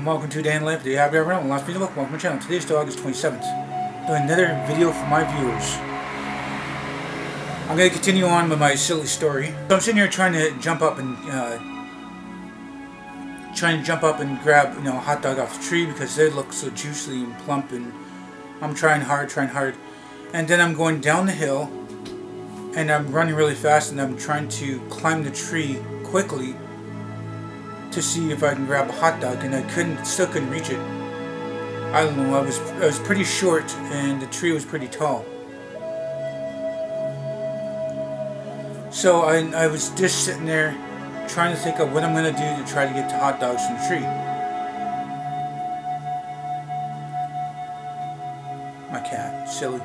and welcome to Day in Life. The Aboriginal LostPhoenixWolf. Welcome to my channel. Today's dog August 27th. Doing another video for my viewers. I'm going to continue on with my silly story. So I'm sitting here trying to jump up and grab, a hot dog off the tree because they look so juicy and plump, and I'm trying hard. And then I'm going down the hill and I'm running really fast and I'm trying to climb the tree quickly to see if I can grab a hot dog, and I still couldn't reach it. I don't know, I was pretty short and the tree was pretty tall. So I was just sitting there trying to think of what I'm going to do to try to get the hot dogs from the tree. My cat, silly.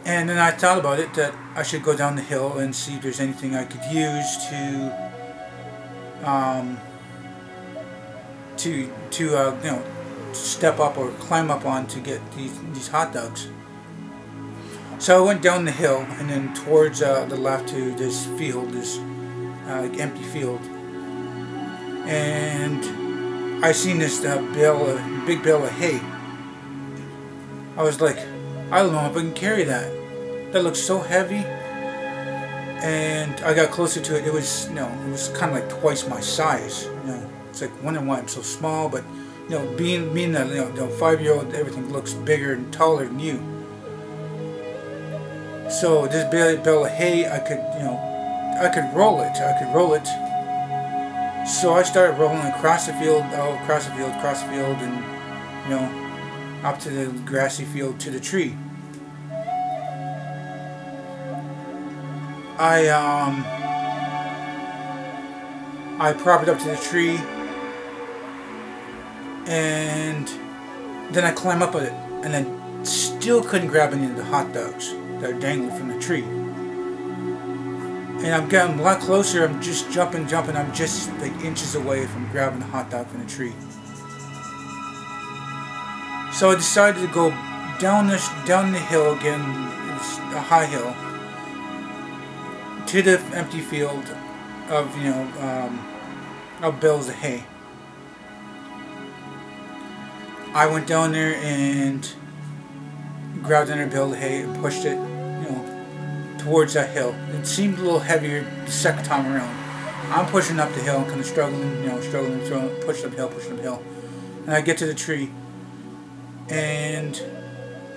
And then I thought about it, that I should go down the hill and see if there's anything I could use to step up or climb up on to get these hot dogs. So I went down the hill and then towards the left to this field, this empty field, and I seen this big bale of hay. I was like, I don't know if I can carry that. That looks so heavy. And I got closer to it. It was, it was kind of like twice my size. It's like wondering why I'm so small. But being the 5-year-old, everything looks bigger and taller than you. So this bale of hay, I could roll it. So I started rolling across the field, across the field, and up to the grassy field to the tree. I prop it up to the tree, and then I climb up with it, and then still couldn't grab any of the hot dogs that are dangling from the tree. And I'm getting a lot closer. I'm just jumping. I'm just like inches away from grabbing the hot dog from the tree. So I decided to go down the hill again. It's a high hill, to the empty field of bales of hay. I went down there and grabbed another bale of hay and pushed it, towards that hill. It seemed a little heavier the second time around. I'm pushing up the hill, kind of struggling, pushing uphill, and I get to the tree, and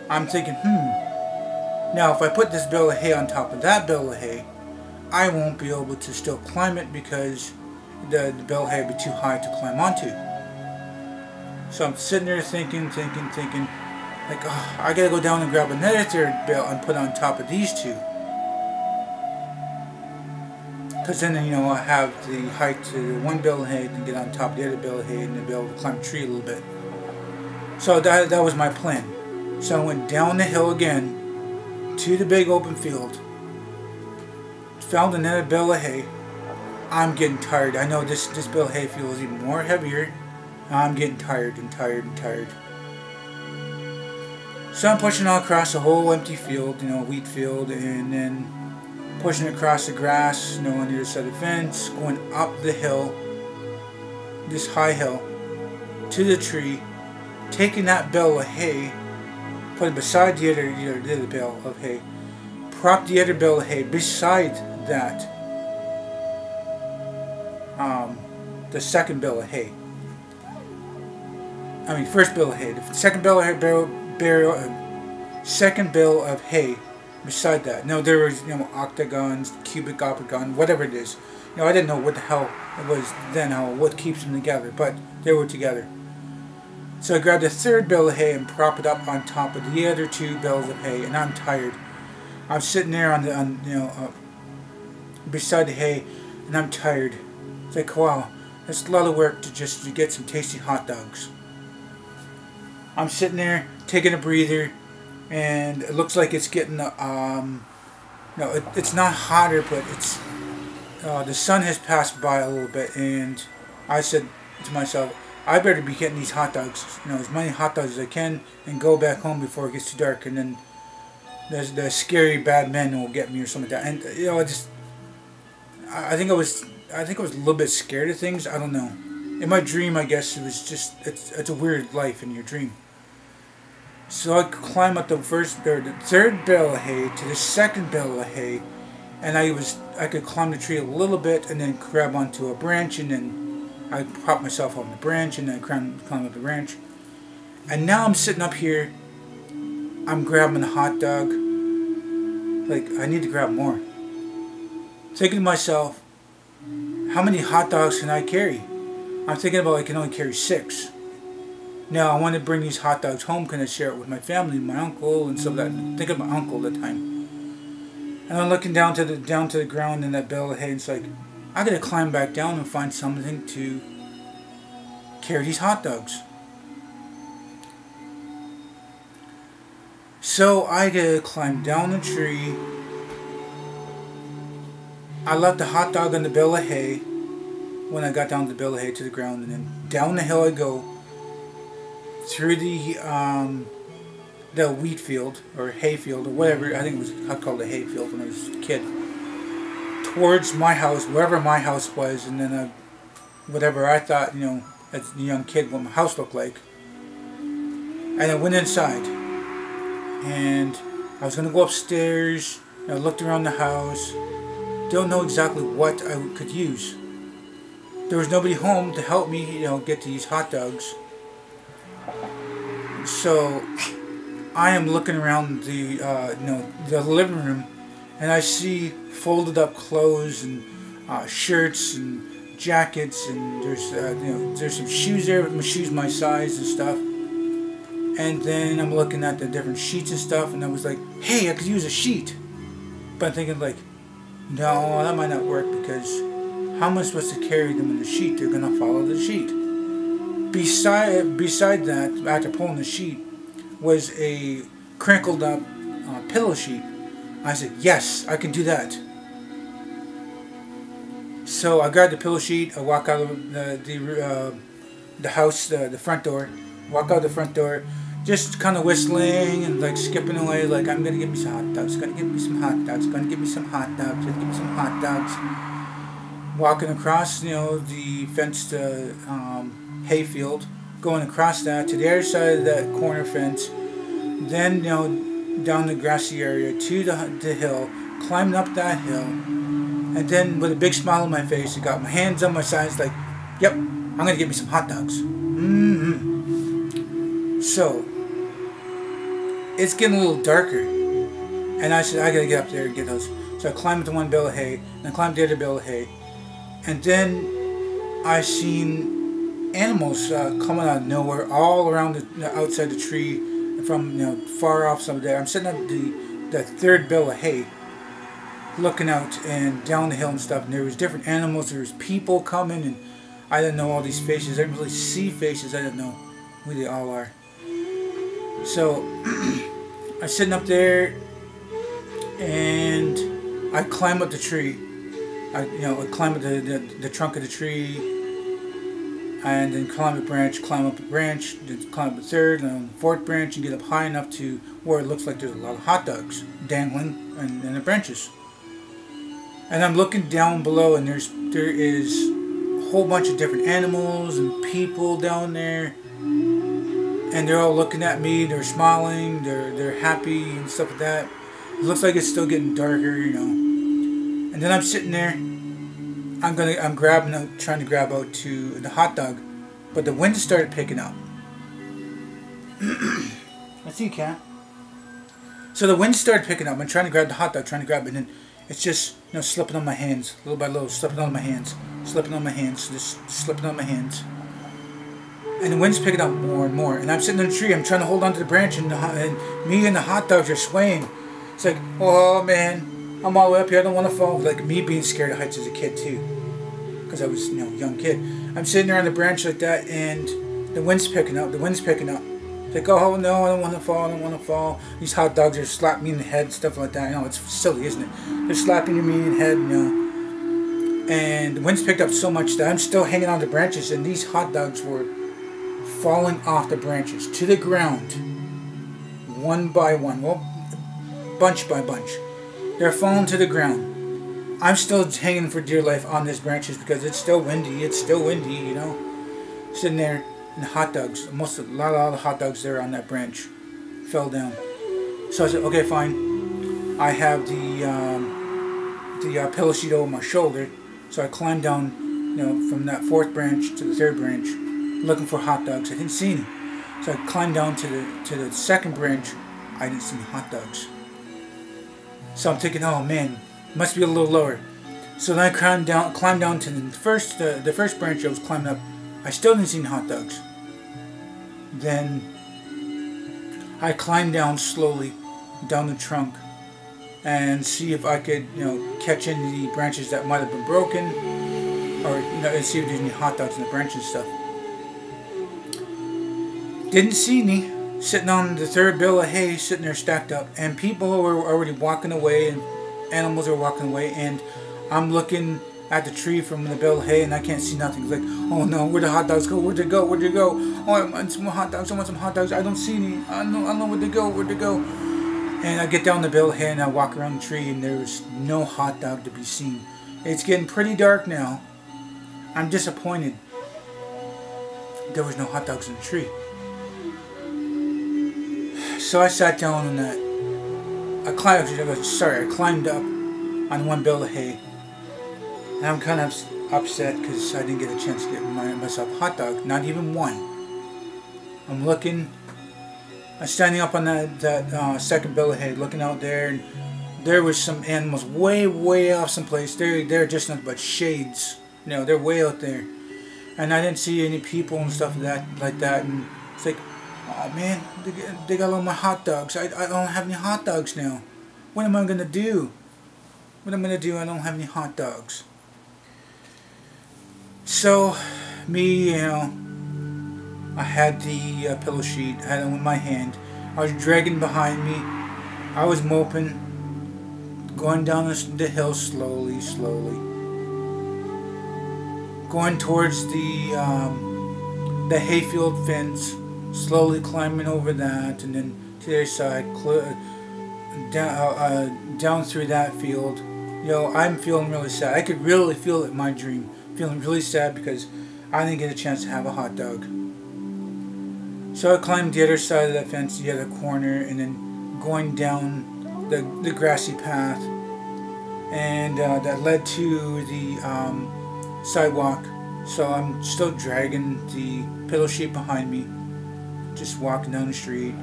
I'm thinking, now if I put this bale of hay on top of that bale of hay, I won't be able to still climb it because the bale of hay would be too high to climb onto. So I'm sitting there thinking, like, oh, I gotta go down and grab another third bale and put it on top of these two. Because then, I have the height to one bale of hay and get on top of the other bale of hay and then be able to climb the tree a little bit. So that was my plan. So I went down the hill again to the big open field. Found another bale of hay. I'm getting tired. I know this bale of hay feels even more heavier. I'm getting tired. So I'm pushing all across the whole empty field, wheat field, and then pushing across the grass, on the other side of the fence, going up the hill, this high hill, to the tree, taking that bale of hay, put it beside the other bale of hay, prop the other bale of hay beside that, the second bale of hay. First bale of hay. The second bale of hay beside that. No, there was octagons, cubic octagon, whatever it is. I didn't know what the hell it was then, what keeps them together, but they were together. So I grabbed the third bale of hay and prop it up on top of the other two bales of hay, and I'm tired. I'm sitting there beside the hay, and I'm tired. It's like, wow, it's a lot of work to get some tasty hot dogs. I'm sitting there taking a breather, and it looks like it's getting it's not hotter, but it's the sun has passed by a little bit, and I said to myself, I better be getting these hot dogs, as many hot dogs as I can, and go back home before it gets too dark, and then the scary bad men will get me or something like that. And I think I was a little bit scared of things. I don't know. in my dream, I guess it was just, it's a weird life in your dream. So I could climb up the third bale of hay to the second bale of hay, and I could climb the tree a little bit and then grab onto a branch, and then I prop myself on the branch and then climb up the branch. And now I'm sitting up here, I'm grabbing a hot dog. Like, I need to grab more. Thinking to myself, how many hot dogs can I carry? I'm thinking about I can only carry 6. Now I want to bring these hot dogs home. Can I share it with my family, my uncle, and stuff like that? Think of my uncle at the time. And I'm looking down to the ground in that bale of hay, and it's like, I gotta climb back down and find something to carry these hot dogs. So I gotta climb down the tree. I left the hot dog on the bale of hay when I got down the bale of hay to the ground, and then down the hill I go through the wheat field or hay field or whatever. I think it was, I called it a hay field when I was a kid, towards my house, wherever my house was, and then whatever I thought, as a young kid, what my house looked like. And I went inside, and I was going to go upstairs. I looked around the house. Don't know exactly what I could use. There was nobody home to help me, get these hot dogs. So I am looking around the living room, and I see folded up clothes and shirts and jackets, and there's some shoes there, with my shoes my size and stuff. And then I'm looking at the different sheets and stuff, and I was like, hey, I could use a sheet. But I'm thinking like, no, that might not work, because how am I supposed to carry them in the sheet? They're going to follow the sheet. Beside that, after pulling the sheet, was a crinkled up pillow sheet. I said, yes, I can do that. So I grabbed the pillow sheet. I walk out of the house, the front door. Walk out the front door, just kind of whistling and like skipping away, like, I'm gonna get me some hot dogs, gonna get me some hot dogs, gonna get me some hot dogs, gonna get me some hot dogs. Walking across, the fenced hayfield, going across that to the other side of that corner fence, then down the grassy area to the hill, climbing up that hill, and then with a big smile on my face, I got my hands on my sides, like, yep, I'm gonna get me some hot dogs. So it's getting a little darker, and I said, I gotta get up there and get those. So I climbed the one bale of hay, and I climbed the other bale of hay, and then I seen animals coming out of nowhere, all around the outside the tree, from far off some there. I'm sitting at the third bale of hay, looking out and down the hill and stuff, and there was different animals. There was people coming, and I didn't know all these faces. I didn't really see faces. I didn't know who they all are. So I'm sitting up there, and I climb up the tree. I climb up the trunk of the tree, and then climb a branch, climb up a branch, then climb up a third, and then the fourth branch, and get up high enough to where it looks like there's a lot of hot dogs dangling in the branches. And I'm looking down below, and there is a whole bunch of different animals and people down there. And they're all looking at me, they're smiling, they're happy and stuff like that. It looks like it's still getting darker, And then I'm sitting there, I'm trying to grab out to the hot dog, but the wind started picking up. I see you, Cat. So the wind started picking up. I'm trying to grab the hot dog, trying to grab it, and then it's just slipping on my hands, little by little, slipping on my hands, just slipping on my hands. And the wind's picking up more and more. And I'm sitting in the tree. I'm trying to hold on to the branch, and me and the hot dogs are swaying. It's like, oh man, I'm all the way up here. I don't want to fall. Like me being scared of heights as a kid too, because I was a young kid. I'm sitting there on the branch like that, and the wind's picking up. It's like, oh no, I don't want to fall. These hot dogs are slapping me in the head, stuff like that. It's silly, isn't it? They're slapping me in the head, And the wind's picked up so much that I'm still hanging on the branches, and these hot dogs were falling off the branches to the ground, one by one, well, bunch by bunch. They're falling to the ground. I'm still hanging for dear life on these branches because it's still windy, sitting there, and the hot dogs, a lot of the hot dogs there on that branch fell down. So I said, okay, fine. I have the pillow sheet over my shoulder, so I climbed down, from that 4th branch to the 3rd branch, looking for hot dogs. I didn't see any. So I climbed down to the 2nd branch. I didn't see any hot dogs. So I'm thinking, oh man, must be a little lower. So then I climbed down to the first branch I was climbing up. I still didn't see any hot dogs. Then I climbed down slowly down the trunk and see if I could, catch any branches that might have been broken, or and see if there's any hot dogs in the branches and stuff. Didn't see any. Sitting on the 3rd bale of hay, sitting there stacked up, and people were already walking away, and animals were walking away, and I'm looking at the tree from the bale of hay, and I can't see nothing. It's like, oh no, where'd the hot dogs go? Where'd they go? Where'd they go? Oh, I want some hot dogs. I want some hot dogs. I don't see any. I don't know where'd they go. Where'd they go? And I get down the bale of hay, and I walk around the tree, and there's no hot dog to be seen. It's getting pretty dark now. I'm disappointed. There was no hot dogs in the tree. So I sat down on that. I climbed up on one bale of hay. And I'm kind of upset because I didn't get a chance to get myself a hot dog. Not even one. I'm looking. I'm standing up on that 2nd bale of hay, looking out there, and there was some animals way off someplace. They're just nothing but shades. They're way out there. And I didn't see any people and stuff like that. And it's like, oh man, they got all my hot dogs. I don't have any hot dogs now. What am I gonna do? I don't have any hot dogs. So, me, I had the pillow sheet. I had it in my hand. I was dragging behind me. I was moping, going down the hill slowly. Going towards the hayfield fence. Slowly climbing over that, and then to the other side, down through that field. I'm feeling really sad. I could really feel it in my dream. Feeling really sad because I didn't get a chance to have a hot dog. So I climbed the other side of that fence, the other corner, and then going down the grassy path, and that led to the sidewalk. So I'm still dragging the pillow sheet behind me. Just walking down the street.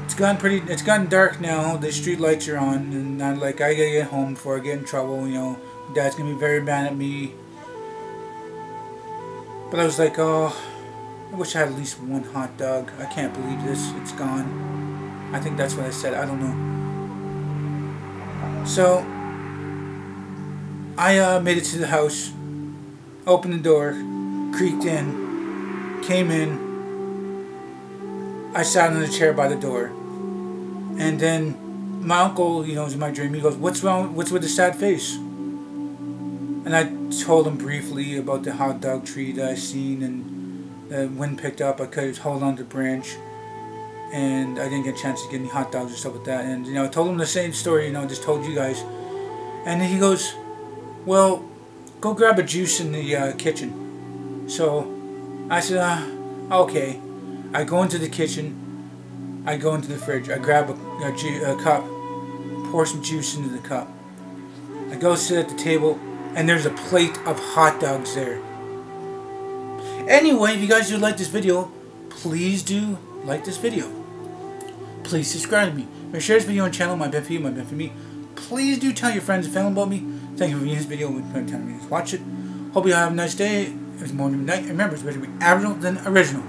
It's gotten dark now. The street lights are on, and I gotta get home before I get in trouble. Dad's gonna be very mad at me. But I was like, oh, I wish I had at least one hot dog. I can't believe this. It's gone. I think that's what I said. I don't know. So I made it to the house, opened the door, creaked in, came in. I sat in the chair by the door, and then my uncle, was in my dream. He goes, "What's wrong? What's with the sad face?" And I told him briefly about the hot dog tree that I seen, and the wind picked up. I could hold on to the branch, and I didn't get a chance to get any hot dogs or stuff like that. And I told him the same story. Just told you guys. And then he goes, "Well, go grab a juice in the kitchen." So I said, "Okay." I go into the kitchen, I go into the fridge, I grab a cup, pour some juice into the cup. I go sit at the table, and there's a plate of hot dogs there. Anyway, if you guys do like this video, please do like this video. Please subscribe to me. Share this video on the channel, my been for you, my been for me. Please do tell your friends and family about me. Thank you for viewing this video with time to watch it. Hope you have a nice day. It's morning, night. And remember, it's better to be Aboriginal than original.